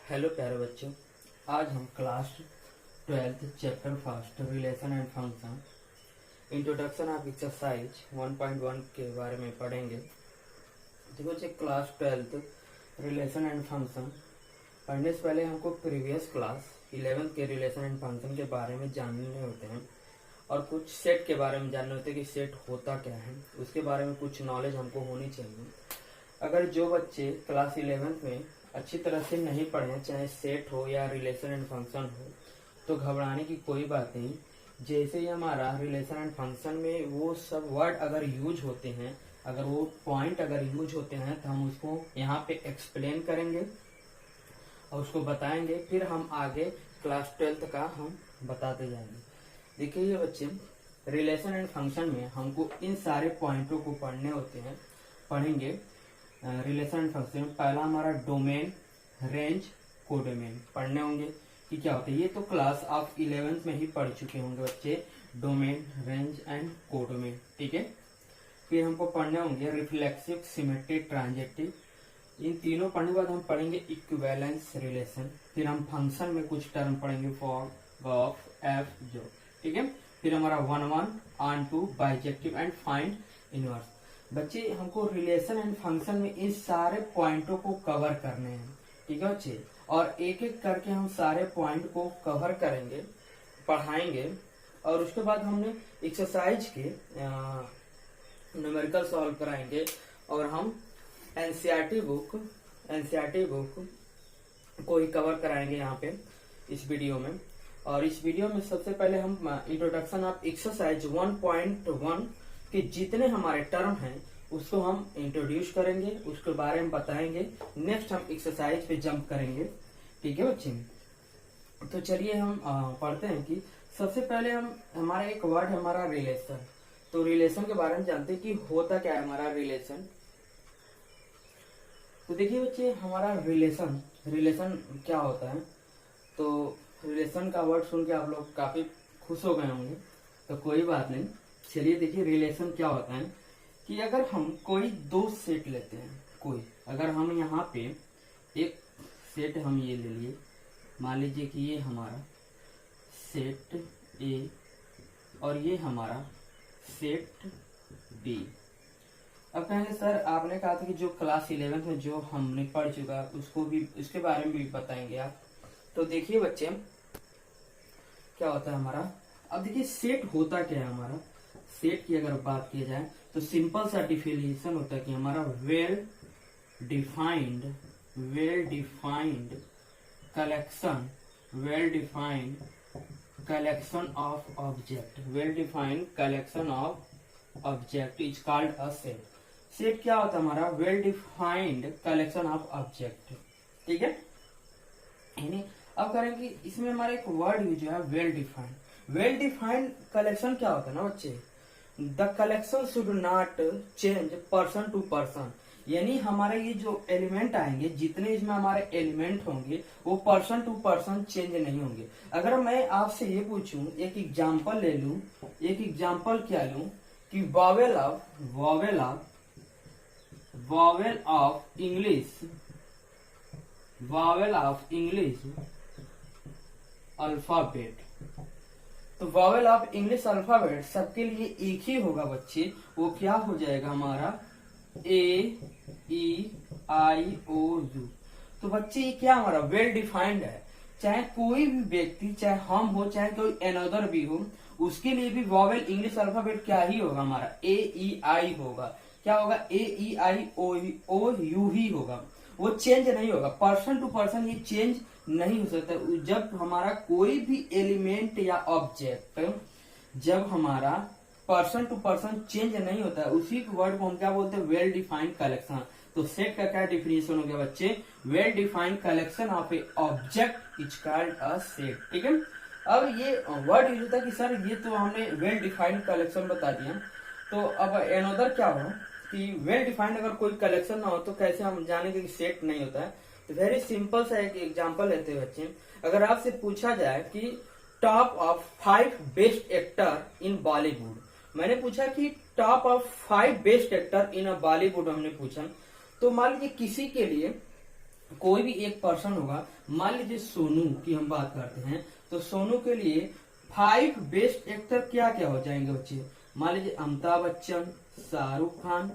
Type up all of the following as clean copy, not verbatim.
Hello प्यारे बच्चों, आज हम class 12th chapter first relation and function introduction of exercise 1.1 के बारे में पढ़ेंगे। देखो बच्चे, class 12th relation and function पढ़ने से पहले हमको प्रीवियस क्लास 11th के रिलेशन एंड फंक्शन के बारे में जानने होते हैं और कुछ सेट के बारे में जानने होते हैं कि सेट होता क्या है, उसके बारे में कुछ नॉलेज हमको होनी चाहिए। अगर जो बच्चे क्लास 11th में अच्छी तरह से नहीं पढ़े, चाहे सेट हो या रिलेशन एंड फंक्शन हो, तो घबराने की कोई बात नहीं। जैसे ही हमारा रिलेशन एंड फंक्शन में वो सब वर्ड अगर यूज होते हैं, अगर वो पॉइंट अगर यूज होते हैं, तो हम उसको यहाँ पे एक्सप्लेन करेंगे और उसको बताएंगे। फिर हम आगे क्लास 12th का हम बताते जाएंगे। देखिए ये बच्चे, रिलेशन एंड फंक्शन में हमको इन सारे पॉइंटों को पढ़ने होते हैं, पढ़ेंगे। रिलेशन एंड फंक्शन पहला हमारा डोमेन, रेंज, कोडोमेन पढ़ने होंगे कि क्या होता है। ये तो क्लास आप 11th में ही पढ़ चुके होंगे बच्चे, डोमेन, रेंज एंड कोडोमेन, ठीक है। फिर हमको पढ़ने होंगे रिफ्लेक्सिव, सिमेट्रिक, ट्रांजेक्टिव। इन तीनों पढ़ने के बाद हम पढ़ेंगे इक्विवेलेंस रिलेशन। फिर हम फंक्शन में कुछ टर्म पढ़ेंगे, फॉर, ऑफ, एफ, जो, ठीक है। फिर हमारा 1-1, on-to, bijective and find inverse. बच्चे, हमको रिलेशन एंड फंक्शन में इस सारे पॉइंटों को कवर करने हैं, ठीक है बच्चे। और एक एक करके हम सारे पॉइंट को कवर करेंगे, पढ़ाएंगे। और उसके बाद हमने एक्सरसाइज के न्यूमेरिकल सॉल्व कराएंगे। और हम एनसीईआरटी बुक को ही कवर कराएंगे यहाँ पे इस वीडियो में। और इस वीडियो में सबसे पहले हम इंट्रोडक्शन ऑफ एक्सरसाइज 1.1 कि जितने हमारे टर्म हैं उसको हम इंट्रोड्यूस करेंगे, उसके बारे में बताएंगे। नेक्स्ट हम एक्सरसाइज पे जंप करेंगे, ठीक है बच्चे। तो चलिए हम पढ़ते हैं कि सबसे पहले हमारा एक वर्ड है हमारा रिलेशन। तो रिलेशन के बारे में जानते हैं कि होता क्या है हमारा रिलेशन। तो देखिए बच्चे, हमारा रिलेशन क्या होता है। तो रिलेशन का वर्ड सुन के आप लोग काफी खुश हो गए होंगे, तो कोई बात नहीं। चलिए देखिए, रिलेशन क्या होता है कि अगर हम कोई दो सेट लेते हैं, अगर हम यहाँ पे एक सेट हम ये ले लिए, मान लीजिए कि ये हमारा सेट ए और ये हमारा सेट बी। अब कहेंगे सर आपने कहा था कि जो क्लास 11th में जो हमने पढ़ चुका उसको भी, उसके बारे में भी बताएंगे आप। तो देखिए बच्चे, क्या होता है हमारा। अब देखिए सेट होता क्या है हमारा। सेट की अगर बात की जाए तो सिंपल सा डिफिनेशन होता है कि हमारा well defined collection of object is called a set. Set क्या होता है हमारा, well defined collection of object, ठीक है। अब करेंगे इसमें हमारा एक वर्ड यूज है वेल डिफाइंड कलेक्शन क्या होता है ना बच्चे, the collection should not change person to person. यानी हमारे ये जो एलिमेंट आएंगे, जितने इसमें हमारे एलिमेंट होंगे, वो पर्सन टू पर्सन चेंज नहीं होंगे। अगर मैं आपसे ये पूछूं, एक एग्जांपल ले लूं, एक एग्जांपल क्या लूं कि वॉवेल ऑफ इंग्लिश अल्फाबेट। तो वॉवेल ऑफ इंग्लिश अल्फाबेट सबके लिए एक ही होगा बच्चे। वो क्या हो जाएगा हमारा, ए ई आई ओ यू। तो बच्चे ये क्या हमारा वेल डिफाइंड है। चाहे कोई भी व्यक्ति, चाहे हम हो चाहे कोई अनदर भी हो, उसके लिए भी वॉवेल इंग्लिश अल्फाबेट क्या ही होगा हमारा, ए ई आई होगा। क्या होगा, ए ई आई ओ यू ही होगा। वो चेंज नहीं होगा। पर्सन टू पर्सन ये चेंज नहीं हो सकता। जब हमारा कोई भी एलिमेंट या ऑब्जेक्ट, जब हमारा पर्सन टू पर्सन चेंज नहीं होता है, उसी वर्ड को हम क्या बोलते हैं, वेल डिफाइंड कलेक्शन। तो सेट का क्या डिफिनेशन हो गया बच्चे, well defined collection of A object is called a set, ठीक है। अब ये वर्ड यूज होता है कि सर ये तो हमने वेल डिफाइंड कलेक्शन बता दिया, तो अब अनदर क्या हो कि वेल डिफाइंड अगर कोई कलेक्शन ना हो तो कैसे हम जानेंगे कि सेट नहीं होता है। तो वेरी सिंपल सा एक एग्जांपल लेते हैं बच्चे। अगर आपसे पूछा जाए कि top of 5 best actor in Bollywood, मैंने पूछा कि top of 5 best actor in a Bollywood हमने पूछा, तो मान लीजिए किसी के लिए कोई भी एक पर्सन होगा, मान लीजिए सोनू की हम बात करते हैं, तो सोनू के लिए 5 बेस्ट एक्टर क्या क्या हो जाएंगे बच्चे? मान लीजिए अमिताभ बच्चन, शाहरुख खान,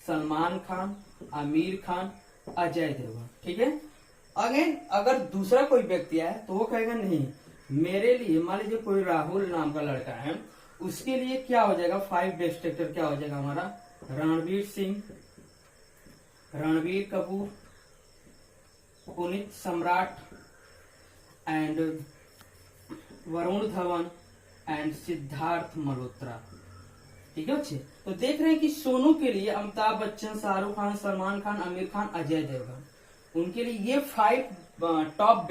सलमान खान, आमिर खान, अजय देवगन। ठीक है। अगेन अगर दूसरा कोई व्यक्ति आए तो वो कहेगा नहीं, मेरे लिए मान लीजिए कोई राहुल नाम का लड़का है, उसके लिए क्या हो जाएगा 5 बेस्ट एक्टर क्या हो जाएगा हमारा? रणवीर सिंह, रणवीर कपूर, पुनीत सम्राट एंड वरुण धवन एंड सिद्धार्थ मल्होत्रा। ठीक है बच्चे। तो देख रहे हैं कि सोनू के लिए अमिताभ बच्चन, शाहरुख खान, सलमान खान, आमिर खान, अजय देवगन, उनके लिए ये 5 टॉप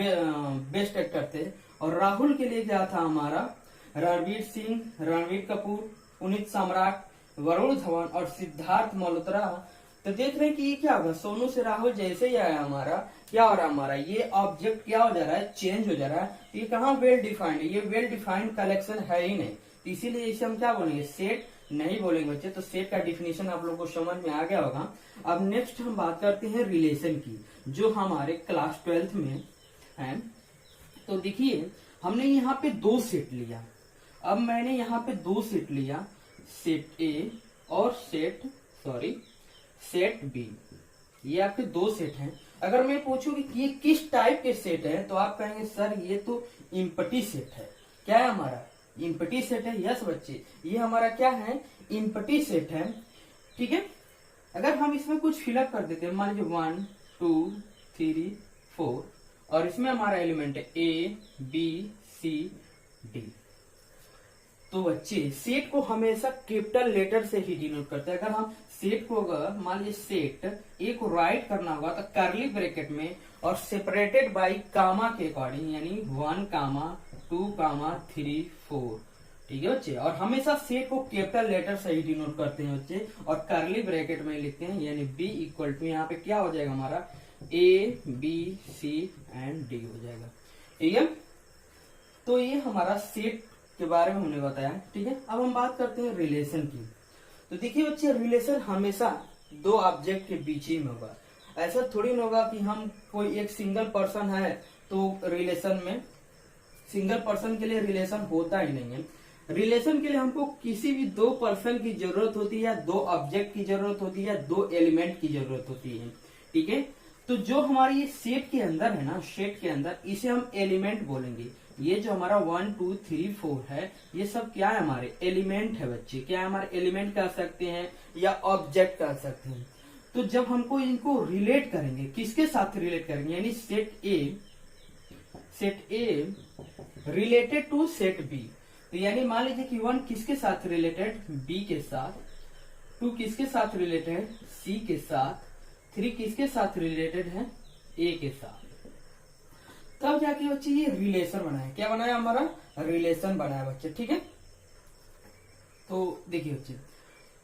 बेस्ट एक्टर थे। और राहुल के लिए क्या था हमारा? रणवीर सिंह, रणवीर कपूर, पुनीत सम्राट, वरुण धवन और सिद्धार्थ मल्होत्रा। तो देख रहे हैं कि ये क्या होगा, सोनू से राहुल जैसे ही आया हमारा, क्या हो रहा है हमारा, ये ऑब्जेक्ट क्या हो जा रहा है? चेंज हो जा रहा है। ये कहाँ वेल डिफाइंड है? ये वेल डिफाइंड कलेक्शन है ही नहीं, तो इसीलिए इसे हम क्या बोलेंगे? सेट नहीं बोलेंगे बच्चे। तो सेट का डिफिनेशन आप लोगों को समझ में आ गया होगा। अब नेक्स्ट हम बात करते हैं रिलेशन की, जो हमारे क्लास 12th में है। तो देखिए हमने यहाँ पे 2 सेट लिया। अब मैंने यहाँ पे 2 सेट लिया, सेट ए और सेट बी। ये आपके 2 सेट हैं। अगर मैं पूछूं कि ये किस टाइप के सेट है, तो आप कहेंगे सर ये तो इम्पटी सेट है। क्या है हमारा? इम्पटी सेट है। यस बच्चे, ये हमारा क्या है? इम्पटी सेट है। ठीक है। अगर हम इसमें कुछ फिलअप कर देते हैं, मान लीजिए 1 2 3 4, और इसमें हमारा एलिमेंट है ए बी सी डी। तो बच्चे सेट को हमेशा कैपिटल लेटर से ही डिनोट करते हैं। अगर हम सेट को, अगर मान लीजिए सेट ए को राइट करना होगा तो कर्ली ब्रैकेट में और सेपरेटेड बाय कामा के अकॉर्डिंग, यानी 1 कामा 2 कामा 3 4। ठीक है बच्चे। और हमेशा सेट को कैपिटल लेटर से ही डिनोट करते हैं बच्चे, और कर्ली ब्रैकेट में लिखते हैं, यानी बी इक्वल टू, यहाँ पे क्या हो जाएगा हमारा? A B C and D हो जाएगा। ठीक है। तो ये हमारा सेट के बारे में हमने बताया। ठीक है। अब हम बात करते हैं रिलेशन की। तो देखिए बच्चे, रिलेशन हमेशा 2 ऑब्जेक्ट के बीच ही में होगा। ऐसा थोड़ी ना होगा कि हम कोई एक सिंगल पर्सन है तो रिलेशन में, सिंगल पर्सन के लिए रिलेशन होता ही नहीं है। रिलेशन के लिए हमको किसी भी 2 पर्सन की जरूरत होती है, 2 ऑब्जेक्ट की जरूरत होती है, 2 एलिमेंट की जरूरत होती है। ठीक है। तो जो हमारी ये सेट के अंदर है ना, सेट के अंदर, इसे हम एलिमेंट बोलेंगे। ये जो हमारा 1 2 3 4 है, ये सब क्या है? हमारे एलिमेंट है बच्चे। क्या है? हमारे एलिमेंट कह सकते हैं या ऑब्जेक्ट कह सकते हैं। तो जब हमको इनको रिलेट करेंगे, किसके साथ रिलेट करेंगे? यानी set A related to set B. तो यानी मान लीजिए कि 1 किसके साथ रिलेटेड? बी के साथ। 2 किसके साथ रिलेटेड? सी के साथ। 3 किसके साथ रिलेटेड है? ए के साथ। तब जाके बच्चे ये रिलेशन बनाया। क्या बनाया? हमारा रिलेशन बनाया बच्चे। ठीक है। तो देखिए बच्चे,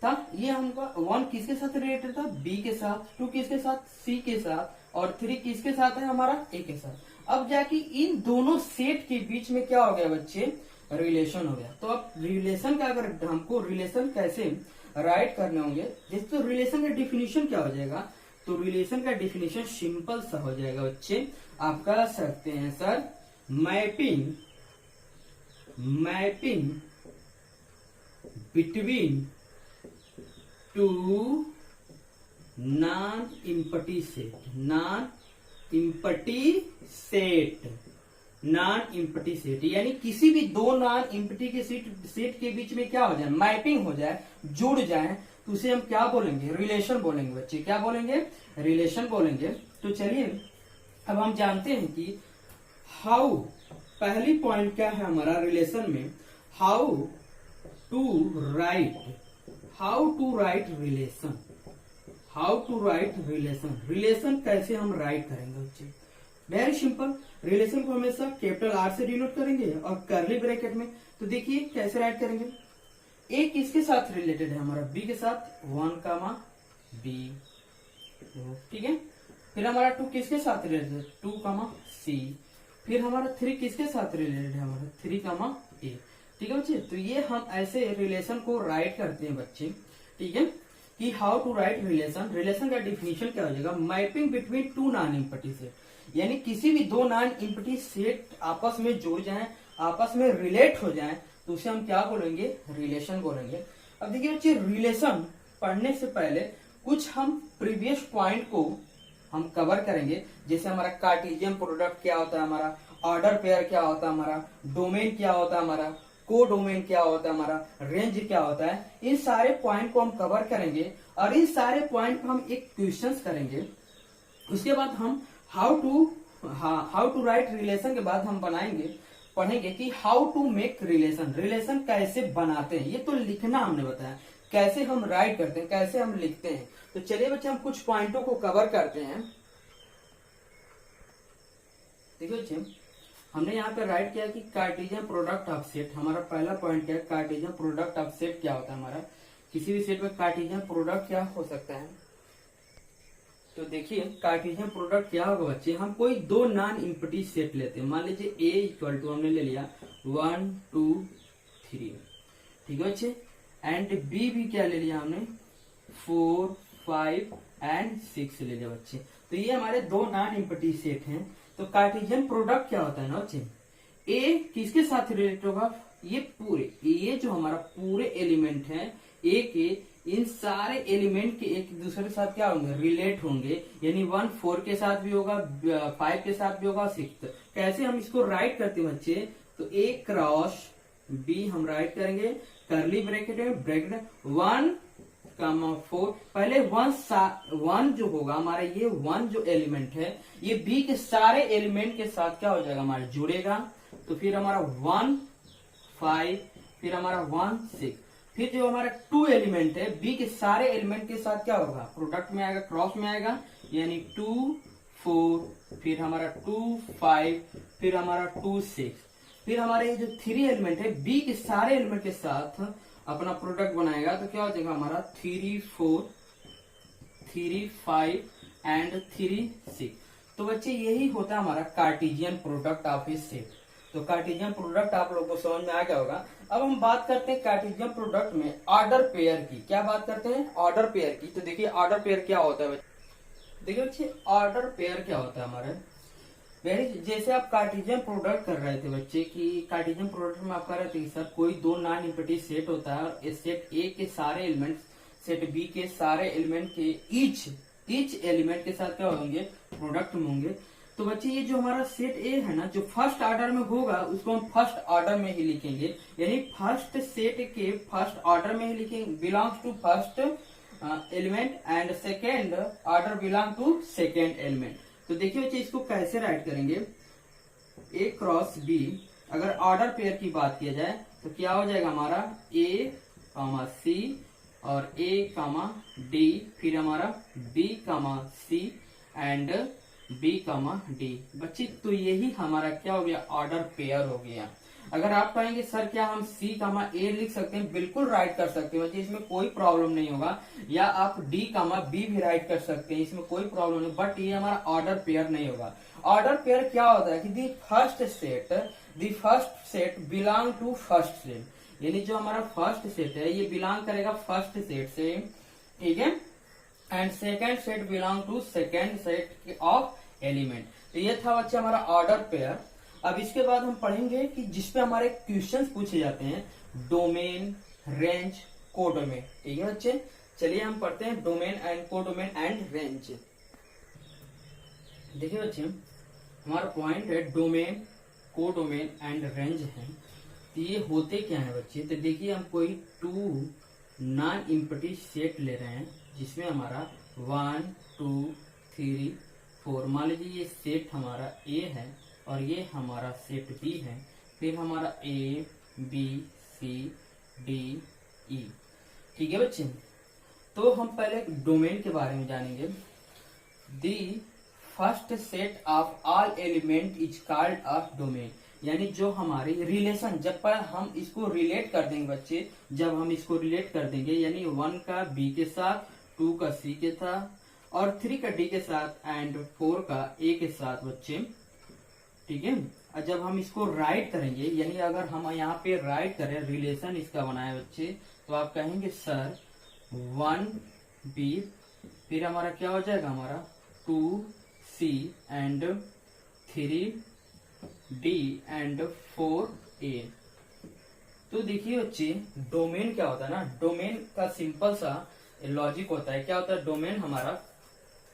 तब ये हमका 1 किसके साथ रिलेटेड था? बी के साथ। 2 किसके साथ? सी के साथ। और 3 किसके साथ है? हमारा ए के साथ। अब जाके इन दोनों सेट के बीच में क्या हो गया बच्चे? रिलेशन हो गया। तो अब रिलेशन का, अगर हमको रिलेशन कैसे राइट करने होंगे, जिस तो रिलेशन का डिफिनीशन क्या हो जाएगा? तो रिलेशन का डिफिनीशन सिंपल सा हो जाएगा बच्चे। आप कह सकते हैं sir, mapping between 2 non empty set, यानी किसी भी 2 नॉन इम्पटी के सेट के बीच में क्या हो जाए? मैपिंग हो जाए, जुड़ जाए, तो उसे हम क्या बोलेंगे? रिलेशन बोलेंगे बच्चे। क्या बोलेंगे? रिलेशन बोलेंगे। तो चलिए अब हम जानते हैं कि हाउ, पहली पॉइंट क्या है हमारा रिलेशन में? How to write relation. Relation कैसे हम राइट करेंगे बच्चे? Very simple. रिलेशन को हमेशा कैपिटल आर से डिनोट करेंगे और कर्ली ब्रैकेट में। तो देखिए कैसे राइट करेंगे? ए किसके साथ रिलेटेड है? हमारा बी के साथ, 1 कामा बी। ठीक है। फिर हमारा 2 किसके साथ रिलेटेड है? 2 कामा सी। फिर हमारा 3 किसके साथ रिलेटेड है? हमारा 3 कामा ए। ठीक है बच्चे। तो ये हम ऐसे रिलेशन को राइट करते हैं बच्चे। ठीक है। कि how to write relation. Relation का डिफिनेशन क्या हो जाएगा, mapping between two non empty set, यानी किसी भी दो नॉन एम्प्टी सेट आपस में जुड़ जाएं, आपस में रिलेट हो जाएं, तो उसे हम क्या बोलेंगे, रिलेशन बोलेंगे। अब देखिए बच्चे, रिलेशन पढ़ने से पहले कुछ हम प्रीवियस पॉइंट को हम कवर करेंगे, जैसे हमारा कार्टेशियन प्रोडक्ट क्या होता है, हमारा ऑर्डर पेयर क्या होता है, हमारा डोमेन क्या होता है, हमारा को डोमेन क्या होता है, हमारा रेंज क्या होता है। इन सारे पॉइंट को हम कवर करेंगे और इन सारे पॉइंट पर हम एक क्वेश्चंस करेंगे। उसके बाद हम हाउ टू राइट रिलेशन के बाद हम पढ़ेंगे कि how to make relation, relation कैसे बनाते हैं। ये तो लिखना हमने बताया, कैसे हम राइट करते हैं, कैसे हम लिखते हैं। तो चलिए बच्चे, हम कुछ पॉइंटों को कवर करते हैं। देखिए बच्चे, हमने यहाँ पे राइट किया कि कार्टेशियन प्रोडक्ट ऑफ सेट, हमारा पहला पॉइंट क्या है, कार्टेशियन प्रोडक्ट ऑफ सेट क्या होता है। हमारा किसी भी सेट में कार्टेशियन प्रोडक्ट क्या हो सकता है। तो देखिए कार्टेशियन प्रोडक्ट क्या होगा बच्चे, हम कोई दो नॉन एम्प्टी सेट लेते हैं। मान लीजिए A इक्वल टू हमने ले लिया 1 2 3, ठीक है बच्चे, एंड B भी क्या ले लिया हमने 4 5 एंड 6 ले लिया बच्चे। तो ये हमारे दो नॉन एम्प्टी सेट हैं। तो कार्टेशियन प्रोडक्ट क्या होता है ना बच्चे, A किसके साथ रिलेट होगा, ये जो हमारा पूरे एलिमेंट है A के, इन सारे एलिमेंट के एक दूसरे के साथ क्या होंगे, रिलेट होंगे। यानी 1 4 के साथ भी होगा, 5 के साथ भी होगा, 6। कैसे हम इसको राइट करते हैं बच्चे, तो A क्रॉस B हम राइट करेंगे, करली ब्रैकेट में ब्रैकेट 1 4। पहले 1 जो होगा हमारा, ये 1 जो एलिमेंट है ये B के सारे एलिमेंट के साथ क्या हो जाएगा, हमारा जुड़ेगा। तो फिर हमारा 1 5, फिर हमारा 1 6, फिर जो हमारा 2 एलिमेंट है B के सारे एलिमेंट के साथ क्या होगा, प्रोडक्ट में आएगा, क्रॉस में आएगा, यानी 2 4, फिर हमारा 2 5, फिर हमारा 2 6। फिर हमारे ये जो 3 एलिमेंट है B के सारे एलिमेंट के साथ अपना प्रोडक्ट बनाएगा, तो क्या हो जाएगा हमारा 3 4 3 5 एंड 3 6। तो बच्चे यही होता है हमारा Cartesian product of A set. तो कार्टेशियन प्रोडक्ट आप लोगों को समझ में आ गया होगा। अब हम बात करते हैं कार्टेशियन प्रोडक्ट में ऑर्डर पेयर की। क्या बात करते हैं, ऑर्डर पेयर की। तो देखिए ऑर्डर पेयर क्या होता है, देखिए बच्चे ऑर्डर पेयर क्या होता है हमारे, जैसे आप कार्टेशियन प्रोडक्ट कर रहे थे बच्चे, कि कार्टेशियन प्रोडक्ट में आप कर रहे थे कि सर कोई दो नॉन एम्प्टी सेट होता है और इस सेट ए के सारे एलिमेंट सेट बी के सारे एलिमेंट के ईच एलिमेंट के साथ क्या होंगे, प्रोडक्ट में होंगे। तो बच्चे ये जो हमारा सेट ए है ना, जो फर्स्ट ऑर्डर में होगा उसको हम फर्स्ट ऑर्डर में ही लिखेंगे, यानी फर्स्ट सेट के फर्स्ट ऑर्डर में ही लिखेंगे, belongs to first element, and second order belong to second element. तो देखिए बच्चे इसको कैसे राइट करेंगे, ए क्रॉस बी। अगर ऑर्डर पेयर की बात किया जाए तो क्या हो जाएगा हमारा ए कामा सी और ए कामा डी, फिर हमारा B comma C and B comma D. बच्चे तो यही हमारा क्या हो गया, ऑर्डर पेयर हो गया। अगर आप कहेंगे सर क्या हम सी कामा ए लिख सकते हैं, बिल्कुल राइट कर सकते हैं बच्चे, इसमें कोई प्रॉब्लम नहीं होगा। या आप डी कामा बी भी राइट कर सकते हैं, इसमें कोई प्रॉब्लम नहीं, बट ये हमारा ऑर्डर पेयर नहीं होगा। ऑर्डर पेयर क्या होता है कि the first set belong to first set, यानी जो हमारा फर्स्ट सेट है ये बिलोंग करेगा फर्स्ट सेट से, ठीक है, and second set belong to second set of element. तो ये था बच्चे हमारा ऑर्डर पेयर। अब इसके बाद हम पढ़ेंगे कि जिसपे हमारे क्वेश्चंस पूछे जाते हैं, डोमेन, रेंज, कोडोमेन, ठीक है बच्चे। चलिए हम पढ़ते हैं domain and codomain and range. देखिए बच्चे हमारा पॉइंट है डोमेन, कोडोमेन एंड रेंज है। तो ये होते क्या है बच्चे, तो देखिए हम कोई 2 नॉन एम्प्टी सेट ले रहे हैं जिसमें हमारा 1 2 3 4, मान लीजिए ये सेट हमारा ए है और ये हमारा सेट बी है, फिर हमारा ए बी सी डी ई, ठीक है बच्चे। तो हम पहले डोमेन के बारे में जानेंगे। दी first set of all element is called a domain, यानी जो हमारी रिलेशन, जब पर हम इसको रिलेट कर देंगे बच्चे, जब हम इसको रिलेट कर देंगे, यानी 1 का बी के साथ, 2 का सी के साथ और 3 का डी के साथ एंड 4 का ए के साथ बच्चे, ठीक है। और जब हम इसको राइट करेंगे, यानी अगर हम यहाँ पे राइट करें, रिलेशन इसका बनाए बच्चे, तो आप कहेंगे सर 1 बी, फिर हमारा क्या हो जाएगा हमारा 2C and 3D and 4A। तो देखिए बच्चे, डोमेन क्या होता है ना, डोमेन का सिंपल सा लॉजिक होता है। क्या होता है डोमेन हमारा,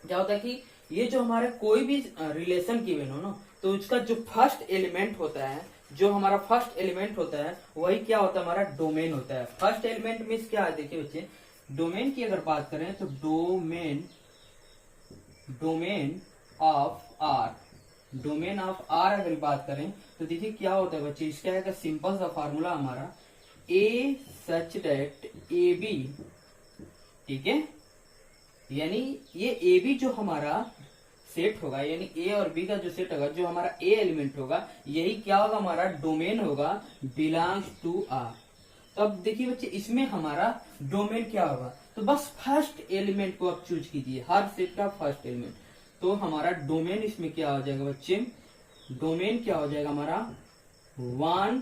क्या होता है कि ये जो हमारे कोई भी रिलेशन गिवन हो ना, तो उसका जो फर्स्ट एलिमेंट होता है, जो हमारा फर्स्ट एलिमेंट होता है वही क्या होता है हमारा डोमेन होता है। फर्स्ट एलिमेंट मीन्स क्या है, देखिए बच्चे, डोमेन की अगर बात करें तो domain of R, domain of R अगर बात करें तो देखिए क्या होता है बच्चे, इसका है सिंपल सा फार्मूला हमारा ए सच डेट ए बी, ठीक है, यानी ये ए बी जो हमारा सेट होगा, यानी ए और बी का जो सेट होगा, जो हमारा ए एलिमेंट होगा, यही क्या होगा हमारा डोमेन होगा, बिलोंग्स टू आर। तो अब देखिए बच्चे, इसमें हमारा डोमेन क्या होगा, तो बस फर्स्ट एलिमेंट को आप चूज कीजिए, हर सेट का फर्स्ट एलिमेंट। तो हमारा डोमेन इसमें क्या हो जाएगा बच्चे, डोमेन क्या हो जाएगा हमारा 1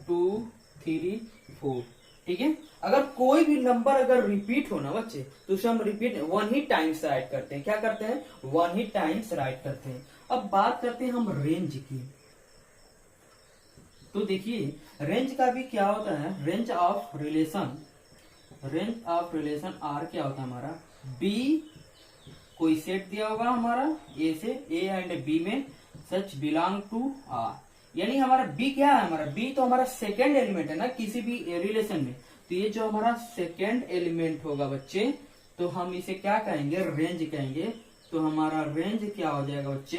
2 3 4, ठीक है। अगर कोई भी नंबर अगर रिपीट हो ना बच्चे, तो उसे हम रिपीट 1 ही टाइम्स राइट करते हैं। क्या करते हैं, 1 ही टाइम्स राइट करते हैं। अब बात करते हैं हम रेंज की। तो देखिए रेंज का भी क्या होता है, रेंज ऑफ रिलेशन आर क्या होता है हमारा, बी कोई सेट दिया होगा हमारा ए से, ए एंड बी में सच बिलोंग टू आर, यानी हमारा बी क्या है, हमारा बी तो हमारा सेकेंड एलिमेंट है ना किसी भी रिलेशन में। तो ये जो हमारा सेकेंड एलिमेंट होगा बच्चे, तो हम इसे क्या कहेंगे, रेंज कहेंगे। तो हमारा रेंज क्या हो जाएगा बच्चे,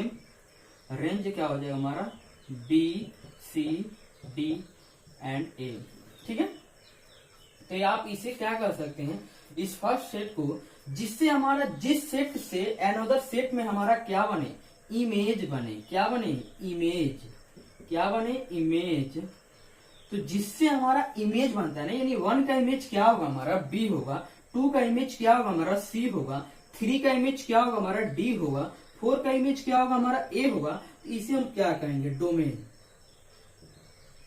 रेंज क्या हो जाएगा हमारा बी सी डी एंड ए, ठीक है। तो आप इसे क्या कर सकते हैं, इस फर्स्ट सेट को, जिससे हमारा जिस सेट से अनदर सेट में हमारा क्या बने, इमेज बने। क्या बने, इमेज। क्या बने, इमेज। तो जिससे हमारा इमेज बनता है ना, यानी 1 का इमेज क्या होगा हमारा बी होगा, 2 का इमेज क्या होगा हमारा सी होगा, 3 का इमेज क्या होगा हमारा डी होगा, 4 का इमेज क्या होगा हमारा ए होगा। तो इसे हम क्या कहेंगे, डोमेन,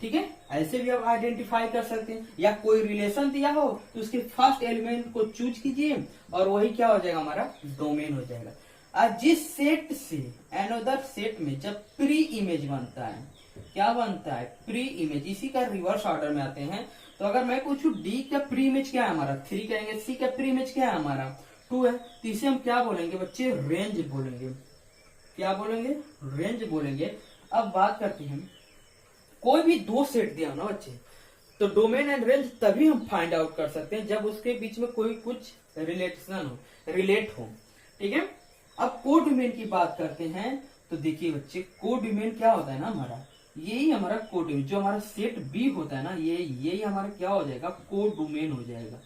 ठीक है। ऐसे भी आप आइडेंटिफाई कर सकते हैं। या कोई रिलेशन दिया हो तो उसके फर्स्ट एलिमेंट को चूज कीजिए और वही क्या हो जाएगा हमारा डोमेन हो जाएगा। और जिस सेट से अनदर सेट में जब प्री इमेज बनता है, क्या बनता है, प्री इमेज, इसी का रिवर्स ऑर्डर में आते हैं। तो अगर मैं पूछूं डी का प्री इमेज क्या है हमारा 3 कहेंगे, सी का प्री इमेज क्या है हमारा 2 है, तो इसे हम क्या बोलेंगे बच्चे, रेंज बोलेंगे। क्या बोलेंगे, रेंज बोलेंगे। अब बात करते हैं, कोई भी 2 सेट दिया ना बच्चे, तो डोमेन एंड रेंज तभी हम फाइंड आउट कर सकते हैं जब उसके बीच में कोई कुछ रिलेट हो, ठीक है। अब कोडोमेन की बात करते हैं। तो देखिए बच्चे, कोडोमेन क्या होता है ना हमारा, यही हमारा कोडोमेन, जो हमारा सेट बी होता है ना, यही हमारा क्या हो जाएगा, कोडोमेन हो जाएगा।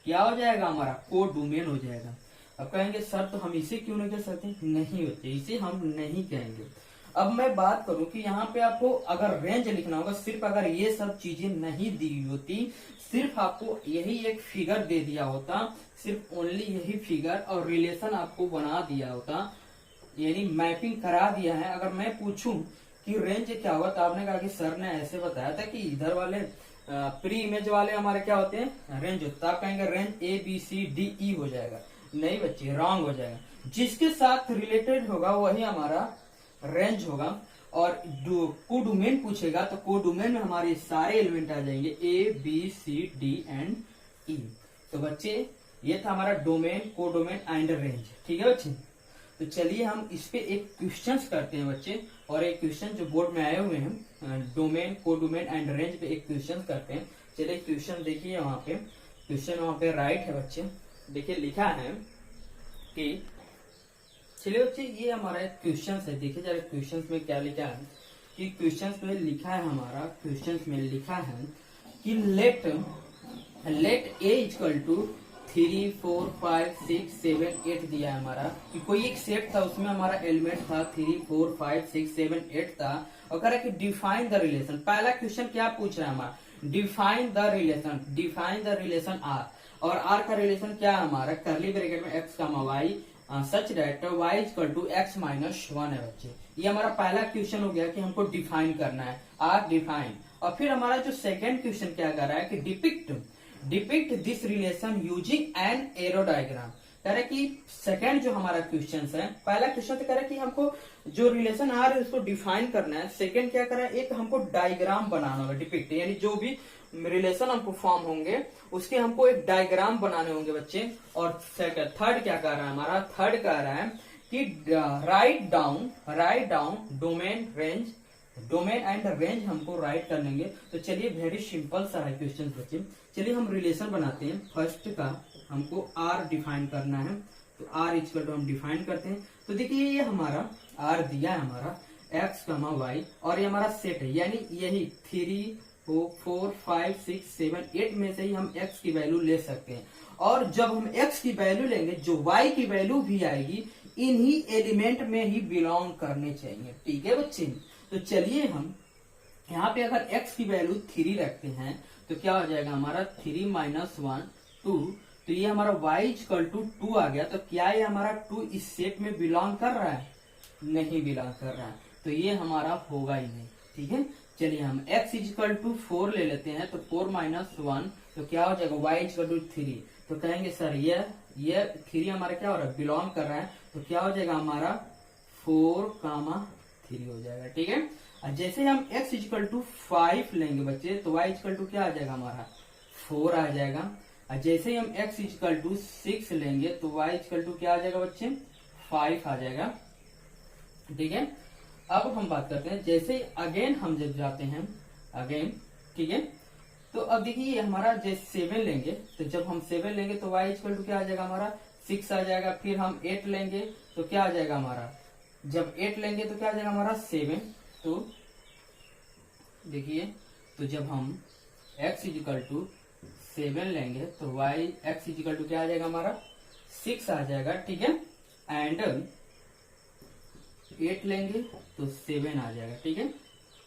क्या हो जाएगा हमारा, कोडोमेन हो जाएगा। अब कहेंगे सर तो हम इसे क्यों नहीं कह सकते, नहीं होते, इसे हम नहीं कहेंगे। अब मैं बात करूं कि यहाँ पे आपको अगर रेंज लिखना होगा, सिर्फ अगर ये सब चीजें नहीं दी होती, सिर्फ आपको यही एक फिगर दे दिया होता, सिर्फ ओनली यही फिगर और रिलेशन आपको बना दिया होता, यानी मैपिंग करा दिया है। अगर मैं पूछूं कि रेंज क्या होगा, तो आपने कहा कि सर ने ऐसे बताया था कि इधर वाले प्री इमेज वाले हमारे क्या होते हैं, रेंज होता है। आप कहेंगे range A B C D E हो जाएगा, नहीं बच्चे, रॉन्ग हो जाएगा। जिसके साथ रिलेटेड होगा वही हमारा रेंज होगा। और कोडोमेन पूछेगा तो कोडोमेन में हमारे सारे एलिमेंट आ जाएंगे, A B C D and E. तो बच्चे ये था हमारा डोमेन, कोडोमेन एंड रेंज, ठीक है बच्चे। तो चलिए हम इस पे एक क्वेश्चन करते हैं बच्चे, और एक क्वेश्चन जो बोर्ड में आए हुए हैं, डोमेन कोडोमेन एंड रेंज पे एक क्वेश्चन करते हैं। चलिए क्वेश्चन देखिए, वहां पे क्वेश्चन वहां पे राइट है बच्चे, देखिए लिखा है कि, चलिए बच्चे ये हमारा एक क्वेश्चन है, देखिए जरा क्वेश्चन में क्या लिखा है, कि क्वेश्चन में लिखा है हमारा, क्वेश्चन में लिखा है कि लेट ए इक्वल टू 3 4 5 6 7 8 दिया है हमारा, कि कोई एक सेट था, उसमें हमारा एलिमेंट था 3 4 5 6 7 8 था, और कह रहा है कि डिफाइन द रिलेशन। पहला क्वेश्चन क्या पूछ रहा है हमारा, डिफाइन द रिलेशन आर, और आर का रिलेशन क्या है हमारा, करली ब्रैकेट में एक्स का y such that y equal to x minus 1 है बच्चे। ये हमारा पहला क्वेश्चन हो गया कि हमको डिफाइन करना है, आर डिफाइन। और फिर हमारा जो सेकंड क्वेश्चन क्या कर रहा है कि depict this relation using an arrow diagram. कह रहे कि सेकंड जो हमारा क्वेश्चन है, पहला क्वेश्चन तो कह रहा है कि हमको जो रिलेशन आ रहा है उसको डिफाइन करना है। सेकंड क्या कर रहा है, एक हमको डायग्राम बनाना होगा, डिपिक्ट, यानी जो भी रिलेशन हमको फॉर्म होंगे उसके हमको एक डायग्राम बनाने होंगे बच्चे। और थर्ड क्या कह रहा है हमारा, थर्ड कह रहा है कि write down domain range, domain and range हमको राइट कर लेंगे। तो चलिए वेरी सिंपल सा है क्वेश्चन बच्चे, चलिए हम रिलेशन बनाते हैं। फर्स्ट का हमको आर डिफाइन करना है, तो आर इक्वल टू हम डिफाइन करते हैं। तो देखिए ये हमारा आर दिया है हमारा एक्स कमा वाई, और ये हमारा सेट है, यानी यही 3 4 5 6 7 8 में से ही हम x की वैल्यू ले सकते हैं। और जब हम x की वैल्यू लेंगे जो y की वैल्यू भी आएगी इन्हीं एलिमेंट में ही बिलोंग करने चाहिए। ठीक है बच्चे, तो चलिए हम यहाँ पे अगर x की वैल्यू 3 रखते हैं तो क्या हो जाएगा हमारा 3 माइनस 1 2, तो ये हमारा y इक्वल टू 2 आ गया। तो क्या ये हमारा 2 इस सेट में बिलोंग कर रहा है, नहीं बिलोंग कर रहा है, तो ये हमारा होगा ही नहीं। ठीक है, चलिए हम x इक्वल टू 4 ले लेते हैं, तो 4 माइनस 1, तो क्या हो जाएगा y इक्वल टू 3। तो कहेंगे सर ये 3 हमारा क्या हो रहा है, बिलोंग कर रहा है, तो क्या हो जाएगा हमारा 4,3 हो जाएगा। ठीक है, और जैसे हम x इक्वल टू 5 लेंगे बच्चे तो y इक्वल टू क्या आ जाएगा हमारा 4 आ जाएगा। और जैसे हम x इक्वल टू 6 लेंगे तो y इक्वल टू क्या आ जाएगा बच्चे 5 आ जाएगा। ठीक है, अब हम बात करते हैं जैसे अगेन हम जब जाते हैं अगेन, ठीक है, तो अब देखिए हमारा जैसे 7 लेंगे, तो जब हम 7 लेंगे तो y इक्वल टू क्या आ जाएगा हमारा 6 आ जाएगा। फिर हम 8 लेंगे तो क्या आ जाएगा हमारा, जब 8 लेंगे तो क्या आ जाएगा हमारा 7। तो देखिए, तो जब हम x इक्वल टू 7 लेंगे तो y x इक्वल टू क्या आ जाएगा हमारा 6 आ जाएगा। ठीक है, एंड 8 लेंगे तो 7 आ जाएगा। ठीक है,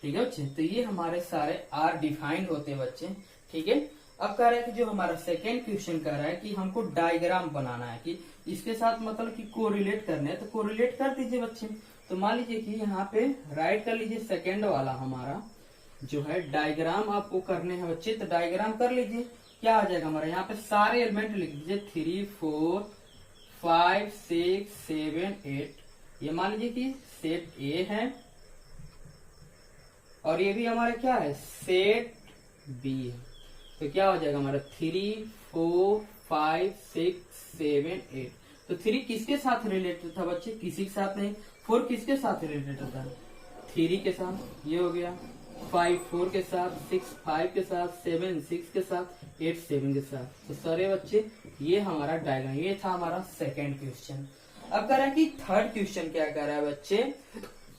ठीक है बच्चे, तो ये हमारे सारे आर डिफाइंड होते हैं बच्चे। ठीक है, अब कह रहा है कि जो हमारा सेकेंड क्वेश्चन कह रहा है कि हमको डायग्राम बनाना है, कि इसके साथ मतलब कि कोरिलेट करना है, तो कोरिलेट कर दीजिए बच्चे। तो मान लीजिए कि यहाँ पे राइट कर लीजिए सेकेंड वाला हमारा जो है डायग्राम आपको करने हैं बच्चे, तो डायग्राम कर लीजिए। क्या आ जाएगा हमारा, यहाँ पे सारे एलिमेंट लिख दीजिए 3 4 5 6 7 8। ये मान लीजिए कि सेट ए है और ये भी हमारा क्या है सेट बी है। तो क्या हो जाएगा हमारा 3 4 5 6 7 8। तो 3 किसके साथ रिलेटेड था बच्चे, किसी के साथ नहीं। 4 किसके साथ रिलेटेड था, 3 के साथ, ये हो गया। 5 4 के साथ, 6 5 के साथ, 7 6 के साथ, 8 7 के साथ। तो सारे बच्चे ये हमारा डायग्राम, ये था हमारा सेकेंड क्वेश्चन। अब कह रहा है कि थर्ड क्वेश्चन क्या कह रहा है बच्चे,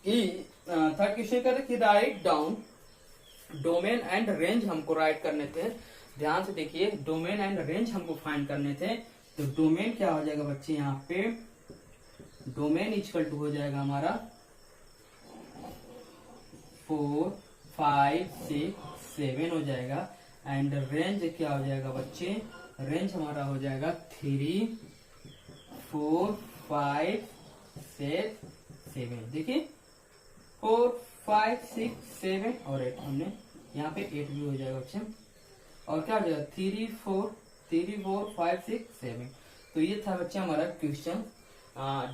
कि थर्ड क्वेश्चन कह रहा है कि write down domain and range हमको राइट करने थे। ध्यान से देखिए, डोमेन एंड रेंज हमको फाइंड करने थे। तो डोमेन क्या हो जाएगा बच्चे, यहाँ पे डोमेन इक्वल टू हो जाएगा हमारा 4 5 6 7 हो जाएगा। एंड रेंज क्या हो जाएगा बच्चे, रेंज हमारा हो जाएगा 3 4 5 6 7। देखिए 4 5 6 7 और 8, हमने यहाँ पे 8 भी हो जाएगा बच्चे। और क्या हो जाएगा 3 4 5 6 7। तो ये था बच्चे हमारा question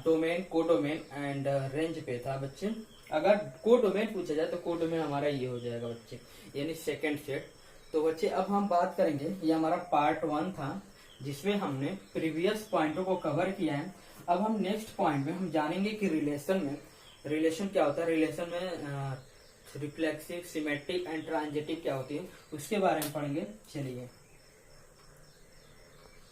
domain, codomain and range पे था बच्चे। अगर कोडोमेन पूछा जाए तो कोडोमेन हमारा ये हो जाएगा बच्चे, यानी सेकंड सेट। तो बच्चे अब हम बात करेंगे, ये हमारा पार्ट 1 था जिसमें हमने प्रीवियस पॉइंटों को कवर किया है। अब हम नेक्स्ट पॉइंट में हम जानेंगे कि रिलेशन क्या होता है, रिलेशन में रिफ्लेक्सिव, सिमेट्रिक एंड ट्रांजिटिव क्या होती है, उसके बारे में पढ़ेंगे। चलिए।